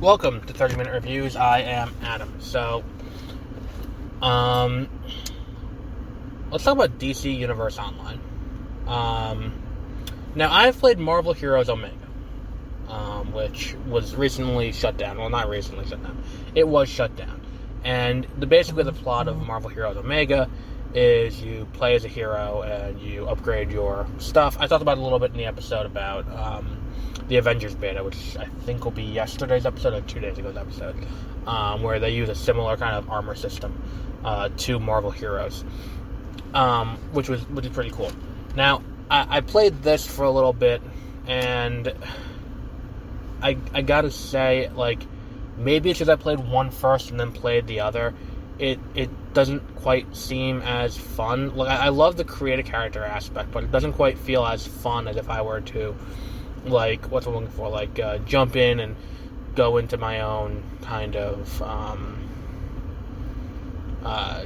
Welcome to 30-Minute Reviews. I am Adam. So, let's talk about DC Universe Online. Now, I've played Marvel Heroes Omega, which was recently shut down. Well, not recently shut down. It was shut down. And basically the plot of Marvel Heroes Omega is you play as a hero and you upgrade your stuff. I talked about it a little bit in the episode about the Avengers beta, which I think will be yesterday's episode or 2 days ago's episode, where they use a similar kind of armor system to Marvel Heroes, which is pretty cool. Now, I played this for a little bit, and I gotta say, like, maybe it's because I played one first and then played the other. It doesn't quite seem as fun. Like, I love the create a character aspect, but it doesn't quite feel as fun as if I were to, like, what's I'm looking for, like, jump in and go into my own kind of,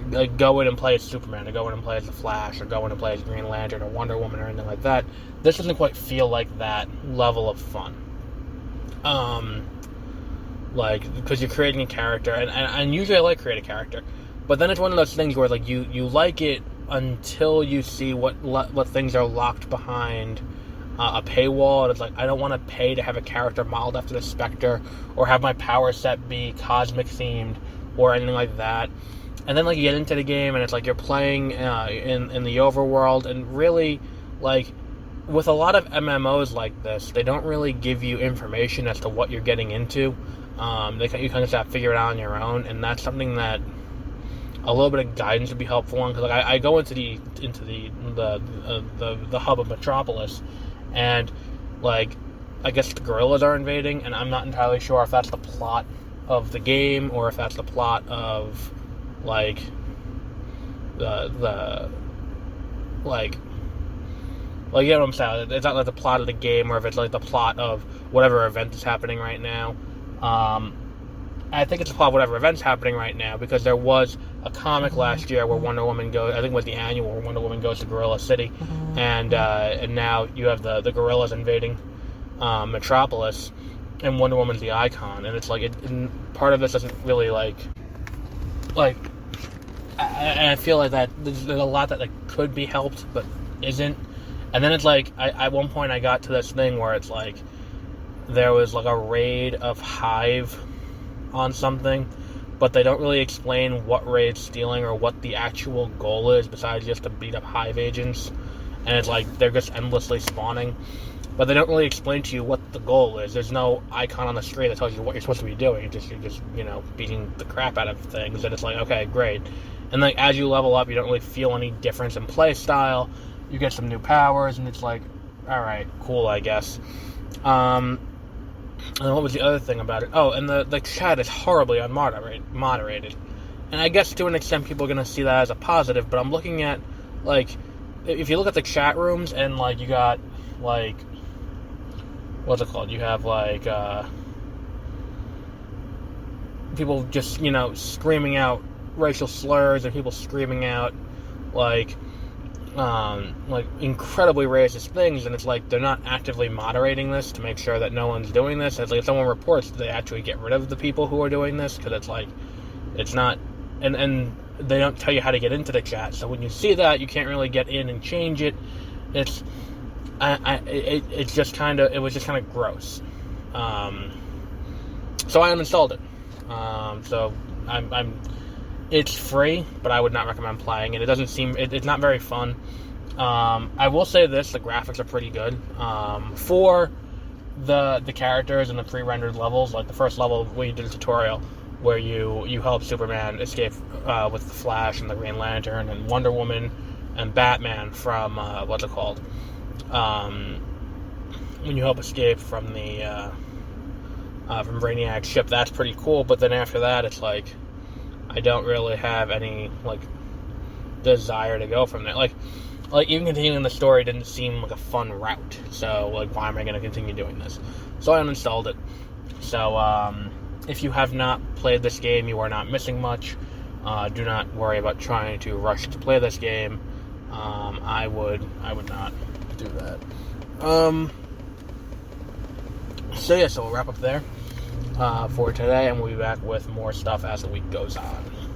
like, go in and play as Superman, or go in and play as the Flash, or go in and play as Green Lantern, or Wonder Woman, or anything like that. This doesn't quite feel like that level of fun. Like, because you're creating a character, and usually I like create a character, but then it's one of those things where, like, you like it until you see what things are locked behind a paywall, and it's like, I don't want to pay to have a character modeled after the Spectre, or have my power set be cosmic themed, or anything like that. And then, like, you get into the game, and it's like you're playing in the overworld, and really, like, with a lot of MMOs like this, they don't really give you information as to what you're getting into. You kind of just have to figure it out on your own, and that's something that a little bit of guidance would be helpful on. Because, like, I go into the hub of Metropolis, and, like, I guess the gorillas are invading, and I'm not entirely sure if that's the plot of the game or if that's the plot of, like, the you know what I'm saying? It's not like the plot of the game, or if it's like the plot of whatever event is happening right now. I think it's the plot of whatever event's happening right now, because there was a comic last year where Wonder Woman goes, I think it was the annual, where Wonder Woman goes to Gorilla City, and now you have the gorillas invading Metropolis, and Wonder Woman's the icon, and it's like, part of this doesn't really, like, I feel like that there's a lot that, like, could be helped, but isn't. And then it's like, at one point I got to this thing where it's like, there was, like, a raid of Hive on something, but they don't really explain what raid's stealing or what the actual goal is, besides just to beat up Hive agents. And it's like, they're just endlessly spawning, but they don't really explain to you what the goal is. There's no icon on the screen that tells you what you're supposed to be doing. You're just, you know, beating the crap out of things, and it's like, okay, great. And, like, as you level up, you don't really feel any difference in play style. You get some new powers, and it's like, alright, cool, I guess. And what was the other thing about it? Oh, and the chat is horribly moderated. And I guess to an extent people are going to see that as a positive, but I'm looking at, like, if you look at the chat rooms, and, like, you got, like, what's it called? You have, like, people just, you know, screaming out racial slurs, and people screaming out, like, incredibly racist things, and it's like, they're not actively moderating this to make sure that no one's doing this. And it's like, if someone reports, they actually get rid of the people who are doing this, because it's like, it's not, and they don't tell you how to get into the chat, so when you see that, you can't really get in and change it. It's, it was just kind of gross. So I uninstalled it. So it's free, but I would not recommend playing it. It doesn't seem, it's not very fun. I will say this, the graphics are pretty good. For the characters and the pre-rendered levels, like the first level where you did a tutorial, where you help Superman escape with the Flash and the Green Lantern and Wonder Woman and Batman from, what's it called? When you help escape from the, from Brainiac's ship, that's pretty cool, but then after that, it's like, I don't really have any, like, desire to go from there. Like even continuing the story didn't seem like a fun route. So, like, why am I going to continue doing this? So I uninstalled it. So, if you have not played this game, you are not missing much. Do not worry about trying to rush to play this game. I would not do that. So we'll wrap up there. for today, and we'll be back with more stuff as the week goes on.